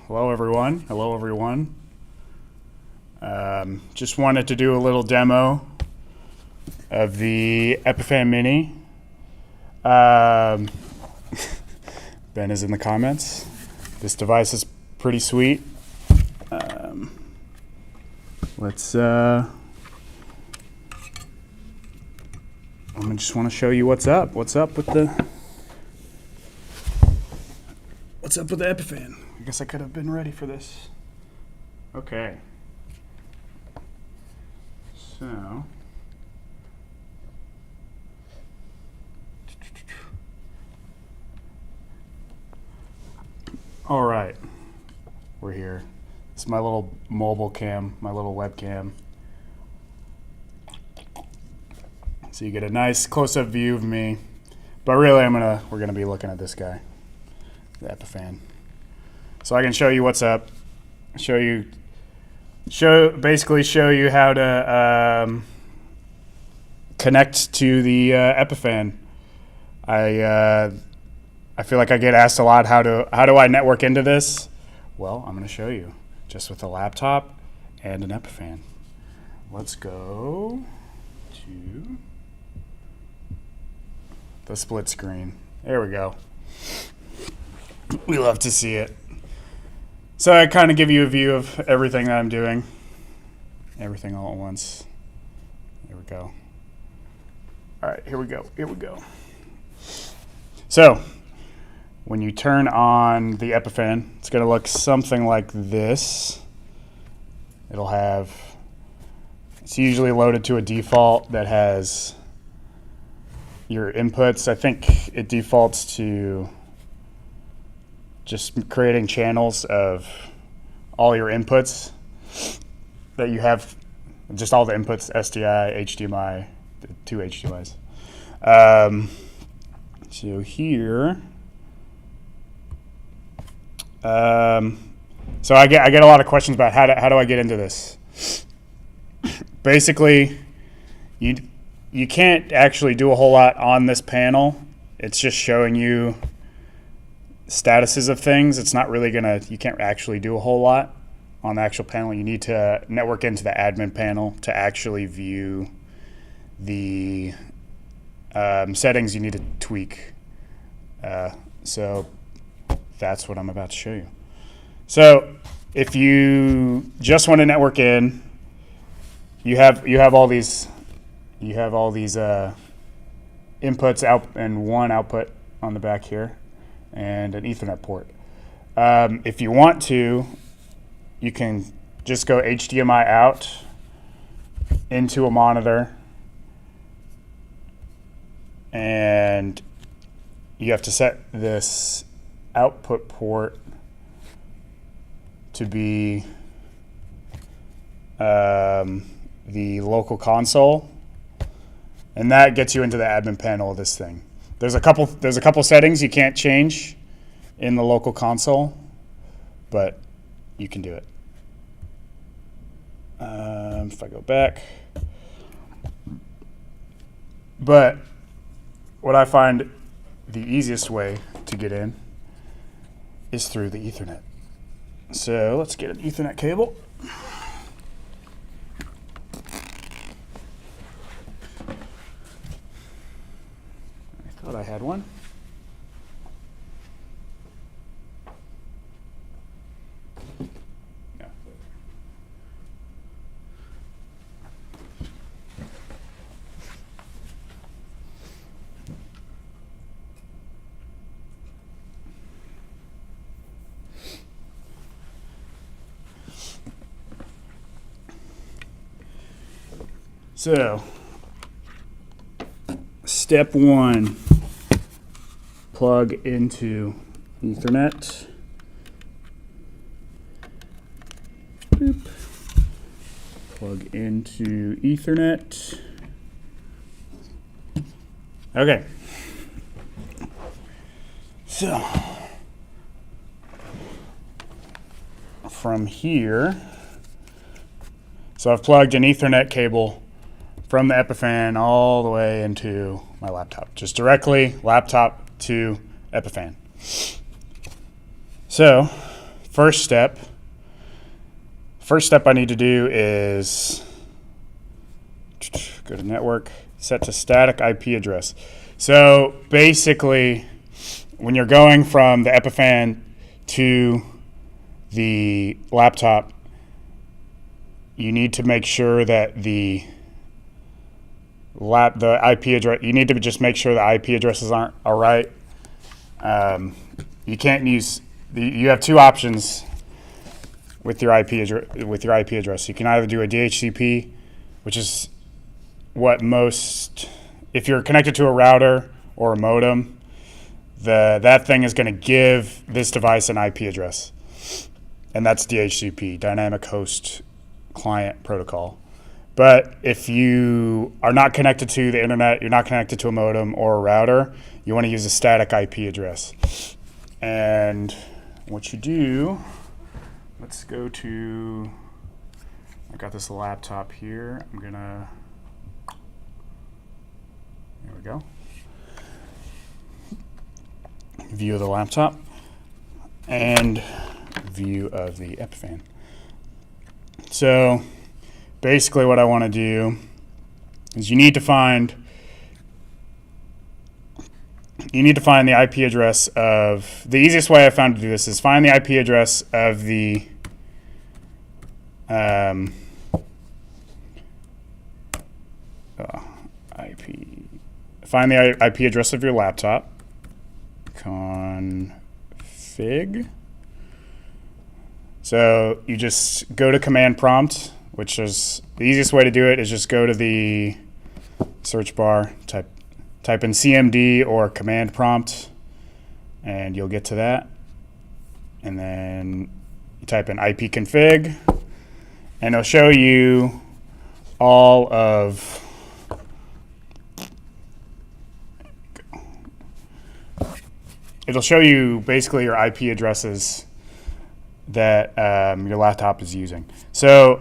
Hello everyone. Hello everyone. Just wanted to do a little demo of the Epiphan Mini. Ben is in the comments. This device is pretty sweet. I just want to show you what's up. What's up with the Epiphan? I guess I could have been ready for this. Okay. So, all right, we're here. This is my little mobile cam, my little webcam. So you get a nice close-up view of me, but really we're gonna be looking at this guy, the Epiphan. So I can show you what's up, basically show you how to connect to the Epiphan. I feel like I get asked a lot, how do I network into this? Well, I'm going to show you just with a laptop and an Epiphan. Let's go to the split screen. There we go. We love to see it. So I kind of give you a view of everything that I'm doing. Everything all at once. There we go. All right, here we go. So when you turn on the Epiphan, it's going to look something like this. It's usually loaded to a default that has your inputs. I think it defaults to just creating channels of all your inputs that you have, just all the inputs, SDI, HDMI, two HDMIs. So here, so I get a lot of questions about how do I get into this. Basically, you can't actually do a whole lot on this panel. It's just showing you statuses of things. It's not really you can't actually do a whole lot on the actual panel. You need to network into the admin panel to actually view the settings you need to tweak. So that's what I'm about to show you. So if you just want to network in, you have all these inputs out and one output on the back here, and an Ethernet port. If you want to, you can just go HDMI out into a monitor, and you have to set this output port to be the local console, and that gets you into the admin panel of this thing. There's a couple settings you can't change in the local console, but you can do it. If I go back, but what I find the easiest way to get in is through the Ethernet. So let's get an Ethernet cable. I thought I had one. No. So, step one, plug into Ethernet. Boop. Plug into Ethernet. Okay. So, from here, so I've plugged an Ethernet cable from the Epiphan all the way into my laptop. Just directly laptop to Epiphan. So first step I need to do is go to network, set to static IP address. So basically, when you're going from the Epiphan to the laptop, you need to make sure that the IP address, you need to just make sure the IP addresses are right. You can't use, you have two options with your IP address. You can either do a DHCP, which is what most, if you're connected to a router or a modem, that thing is going to give this device an IP address. And that's DHCP, Dynamic Host Client Protocol. But if you are not connected to the internet, you're not connected to a modem or a router, you want to use a static IP address. And what you do, let's go to, I got this laptop here. I'm gonna, there we go. View of the laptop and view of the Epiphan. So basically what I want to do is you need to find the IP address of, the easiest way I found to do this is find the IP address of the find the IP address of your laptop, config. So you just go to command prompt, which is the easiest way to do it is just go to the search bar, type in CMD or command prompt, and you'll get to that. And then you type in ipconfig, and it'll show you all of it'll show you basically your IP addresses that your laptop is using. So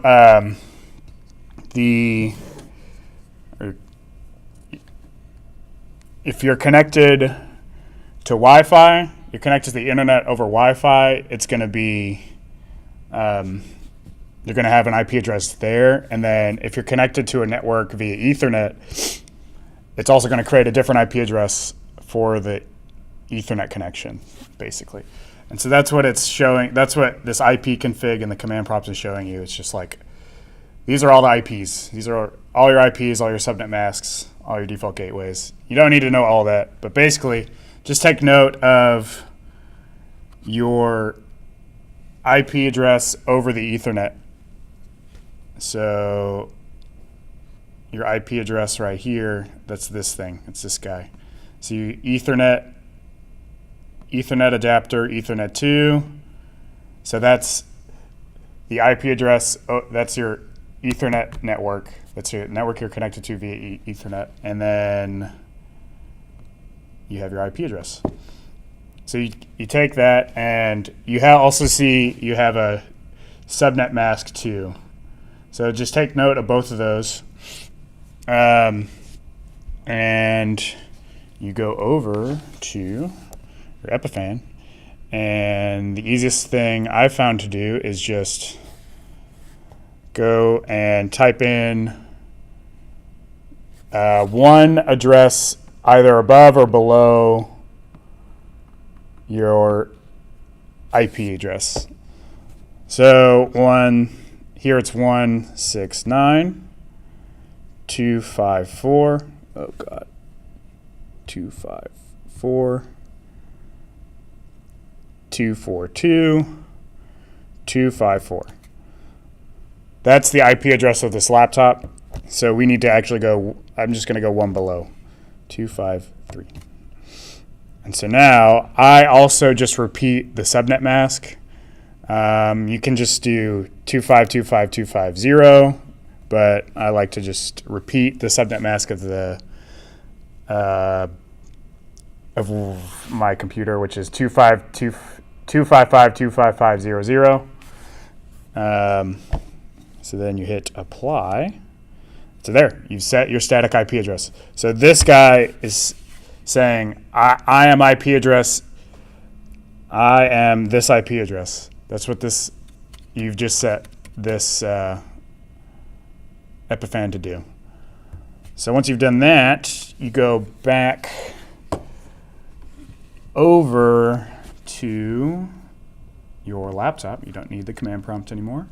if you're connected to Wi-Fi, you're connected to the internet over Wi-Fi, it's going to be, you're going to have an IP address there. And then if you're connected to a network via Ethernet, it's also going to create a different IP address for the Ethernet connection, basically. And so that's what it's showing. That's what this IP config and the command prompt is showing you. It's just like, these are all the IPs. These are all your IPs, all your subnet masks, all your default gateways. You don't need to know all that, but basically just take note of your IP address over the Ethernet. So your IP address right here, that's this thing. It's this guy. So you Ethernet adapter, Ethernet 2. So that's the IP address. Oh, that's your Ethernet network. That's your network you're connected to via Ethernet. And then you have your IP address. So you take that, and you also see you have a subnet mask too. So just take note of both of those. And you go over to your Epiphan, and the easiest thing I've found to do is just go and type in one address either above or below your IP address. So here it's 169.254. Oh God, 242.254. That's the IP address of this laptop. So we need to actually go, I'm just going to go one below, 253. And so now I also just repeat the subnet mask. You can just do 2525250, but I like to just repeat the subnet mask of the of my computer, which is 255.255.255.00. So then you hit apply. So there, you've set your static IP address. So this guy is saying, I am IP address. I am this IP address. That's what this, you've just set this Epiphan to do. So once you've done that, you go back over to your laptop. You don't need the command prompt anymore.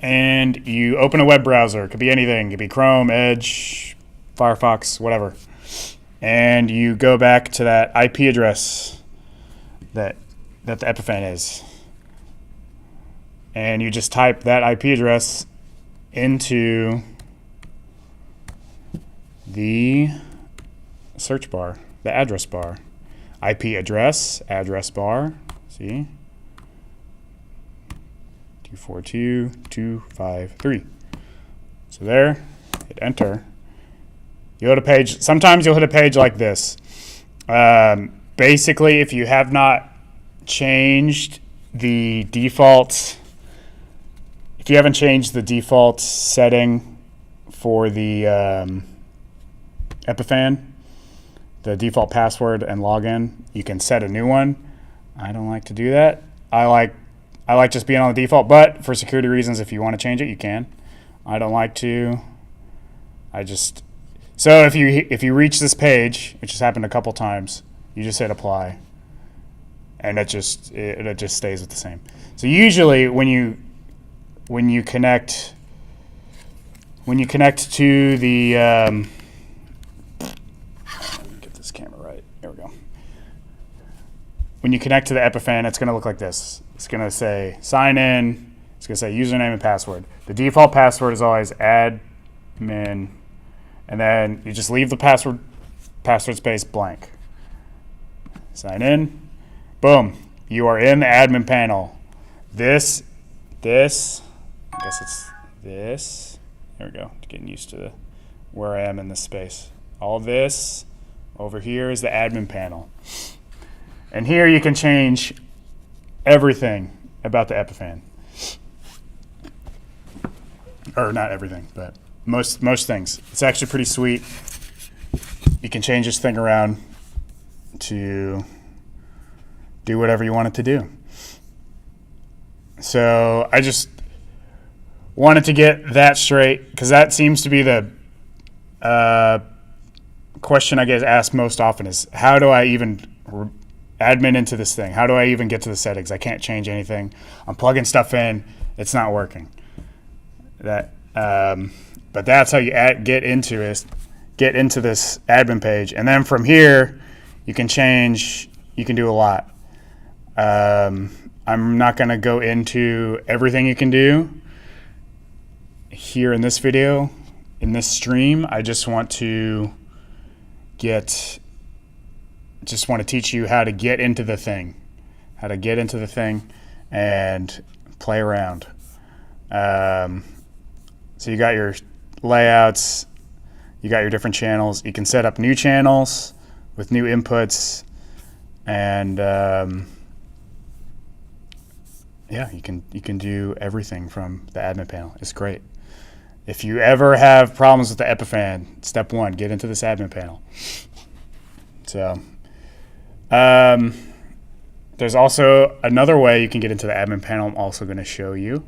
And you open a web browser. It could be anything. It could be Chrome, Edge, Firefox, whatever. And you go back to that IP address that the Epiphan is. And you just type that IP address into the search bar, the address bar. IP address, address bar, see? 242.253. So there, hit enter. You hit a page, sometimes you'll hit a page like this. Basically, if you have not changed the default, if you haven't changed the default setting for the Epiphan, the default password and login, you can set a new one. I don't like to do that. I like just being on the default, but for security reasons, if you want to change it, you can. I don't like to. So if you reach this page, which has happened a couple times, you just hit apply, and it just stays with the same. So usually when you connect to the let me get this camera right. There we go. When you connect to the Epiphan, it's going to look like this. It's going to say sign in. It's going to say username and password. The default password is always admin, and then you just leave the password space blank. Sign in. Boom. You are in the admin panel. This, I guess it's this. There we go. Getting used to where I am in this space. All this over here is the admin panel. And here you can change everything about the Epiphan. Or not everything, but most things. It's actually pretty sweet. You can change this thing around to do whatever you want it to do. So I just wanted to get that straight, because that seems to be the question I get asked most often is, how do I even admin into this thing? How do I even get to the settings? I can't change anything. I'm plugging stuff in. It's not working. But that's how you get into this admin page. And then from here, you can change. You can do a lot. I'm not going to go into everything you can do here in this video, in this stream. I just want to teach you how to get into the thing, and play around. So you got your layouts, you got your different channels. You can set up new channels with new inputs, and yeah, you can do everything from the admin panel. It's great. If you ever have problems with the Epiphan, step one, get into this admin panel. So there's also another way you can get into the admin panel I'm also going to show you.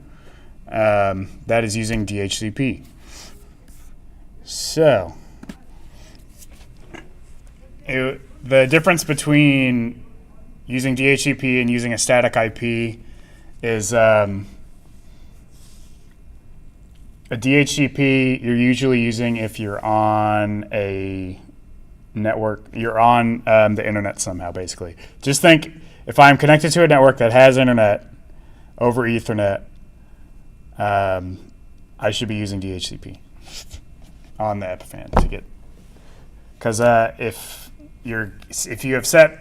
That is using DHCP. So the difference between using DHCP and using a static IP is a DHCP you're usually using if you're on a network, you're on the internet somehow, basically. Just think, if I'm connected to a network that has internet over Ethernet, I should be using DHCP on the Epiphan to get, because if you have set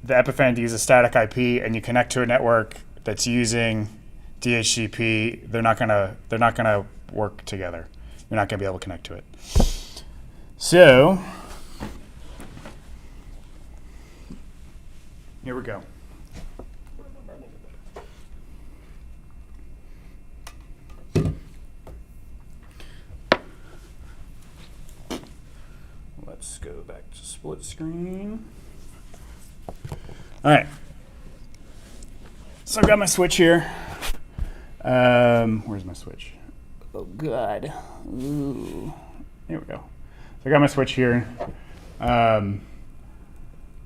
the Epiphan to use a static IP and you connect to a network that's using DHCP, they're not gonna work together. You're not gonna be able to connect to it. So here we go. Let's go back to split screen. All right. So I've got my switch here. Where's my switch? Oh, God. Ooh. Here we go. So I got my switch here.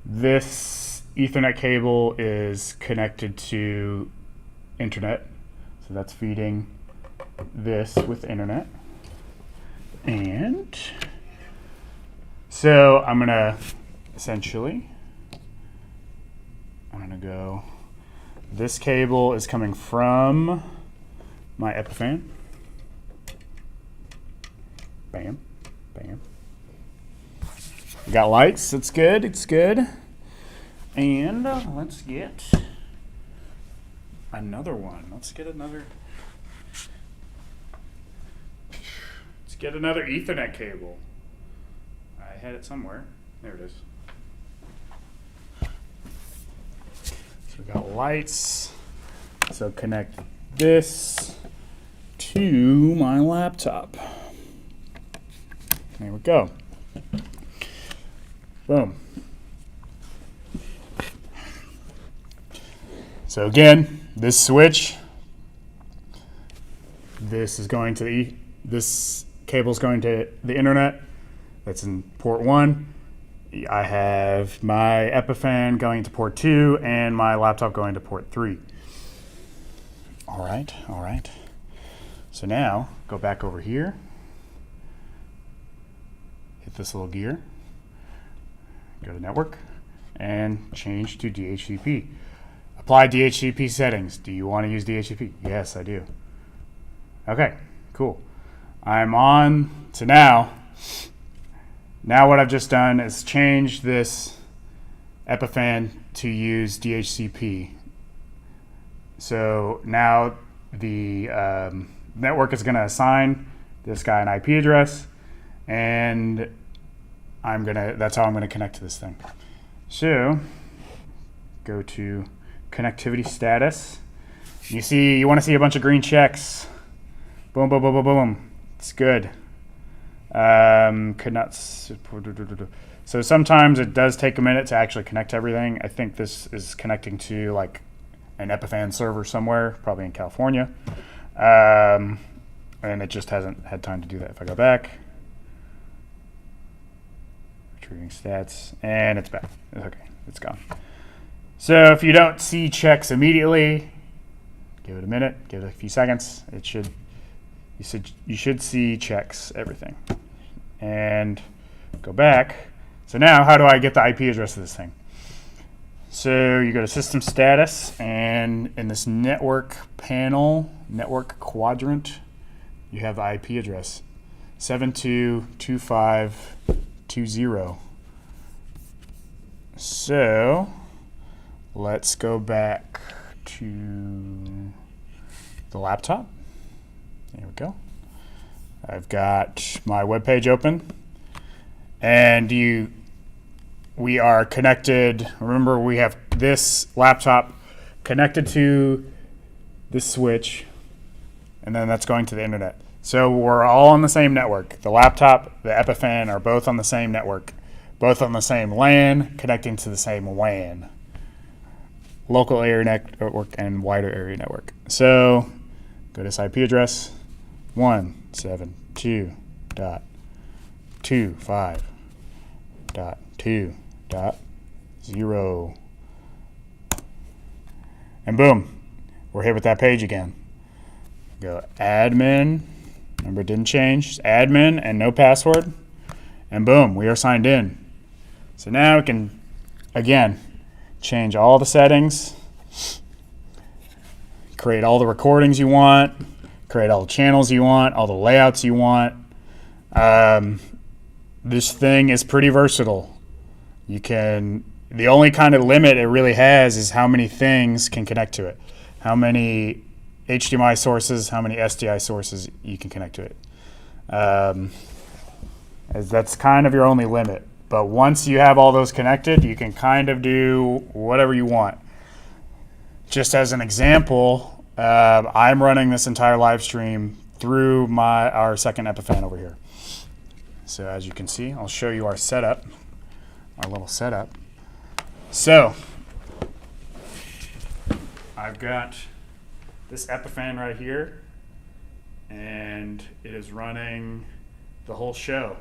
This Ethernet cable is connected to internet. So that's feeding this with internet. And so I'm going to essentially, I'm going to go, this cable is coming from my Epiphan. Bam, bam. We got lights, it's good, it's good. And let's get another one. Let's get another Ethernet cable. I had it somewhere. There it is. So we got lights. So connect this to my laptop. There we go. Boom. So again, this switch, this is going to this cable is going to the internet. That's in port 1. I have my Epiphan going to port 2 and my laptop going to port 3. All right, all right. So now go back over here. Hit this little gear. Go to network and change to DHCP. Apply DHCP settings. Do you want to use DHCP? Yes, I do. Okay, cool. I'm on to now what I've just done is change this Epiphan to use DHCP. So now the network is going to assign this guy an IP address, and that's how I'm going to connect to this thing. So go to connectivity status. You want to see a bunch of green checks. Boom, boom, boom, boom, boom. It's good. Could not. So sometimes it does take a minute to actually connect everything. I think this is connecting to like an Epiphan server somewhere, probably in California. And it just hasn't had time to do that. If I go back, retrieving stats, and it's back. Okay, it's gone. So if you don't see checks immediately, give it a minute, give it a few seconds. You should see checks, everything. And go back. So now how do I get the IP address of this thing? So you go to system status, and in this network panel, network quadrant, you have the IP address 722520. So let's go back to the laptop. There we go. I've got my web page open, and we are connected. Remember, we have this laptop connected to this switch, and then that's going to the internet. So we're all on the same network. The laptop, the Epiphan are both on the same network, both on the same LAN, connecting to the same WAN, local area network and wider area network. So go to this IP address, 172.25.2.0. And boom, we're here with that page again. Go admin, remember it didn't change, just admin and no password, and boom, we are signed in. So now we can, again, change all the settings, create all the recordings you want, create all the channels you want, all the layouts you want. This thing is pretty versatile. The only kind of limit it really has is how many things can connect to it. How many HDMI sources, how many SDI sources you can connect to it. As that's kind of your only limit. But once you have all those connected, you can kind of do whatever you want. Just as an example, I'm running this entire live stream through our second Epiphan over here. So as you can see, I'll show you our setup, our little setup. So I've got this Epiphan right here, and it is running the whole show.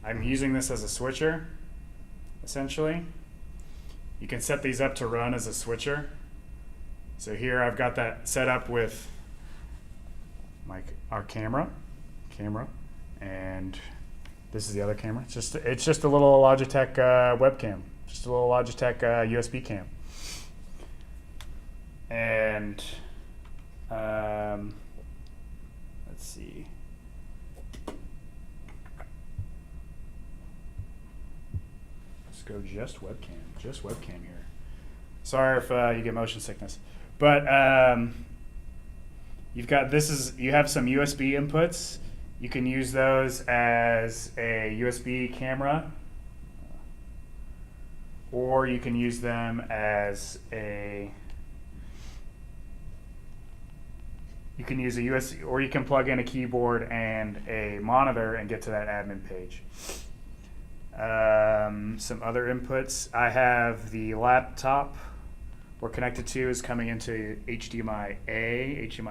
I'm using this as a switcher, essentially. You can set these up to run as a switcher. So here I've got that set up with our camera, and this is the other camera. It's just a little Logitech webcam, just a little Logitech USB cam. And let's see. Let's go just webcam here. Sorry if you get motion sickness, but you have some USB inputs. You can use those as a USB camera, or you can use them as you can use a USB, or you can plug in a keyboard and a monitor and get to that admin page. Some other inputs. I have the laptop we're connected to is coming into HDMI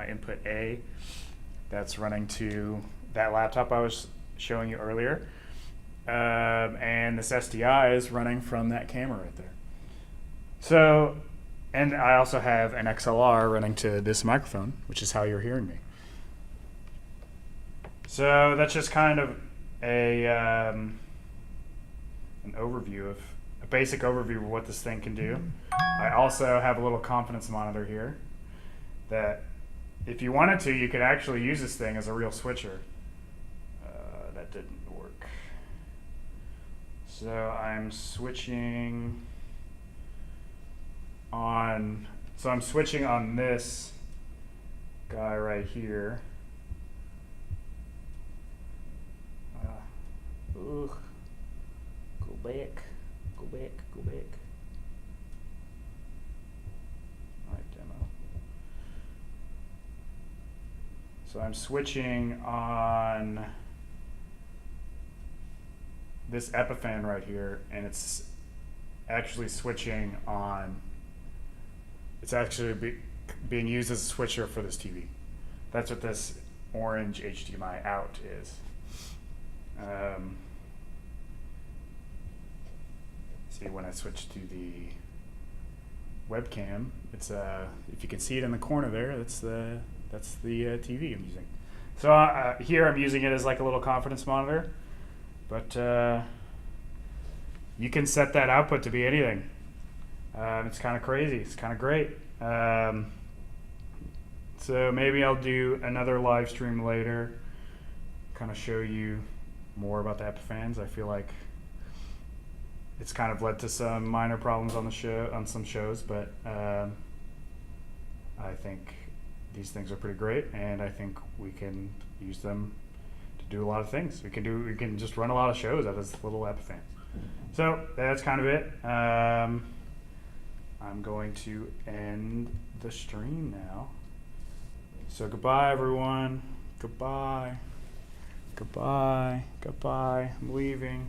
input A. That's running to that laptop I was showing you earlier. And this SDI is running from that camera right there. So, and I also have an XLR running to this microphone, which is how you're hearing me. So that's just kind of an basic overview of what this thing can do. I also have a little confidence monitor here that if you wanted to, you could actually use this thing as a real switcher. That didn't work. So I'm switching on this guy right here. Go back. Right, demo. So I'm switching on this Epiphan right here, and it's actually switching on. It's actually being used as a switcher for this TV. That's what this orange HDMI out is. See, when I switch to the webcam, it's if you can see it in the corner there, that's the TV I'm using. So here I'm using it as like a little confidence monitor, but you can set that output to be anything. It's kind of crazy. It's kind of great. So maybe I'll do another live stream later, kind of show you more about the Epiphans. I feel like it's kind of led to some minor problems on some shows, but I think these things are pretty great, and I think we can use them to do a lot of things. We can just run a lot of shows out of this little Epiphan. So that's kind of it. I'm going to end the stream now. So goodbye, everyone. Goodbye. I'm leaving.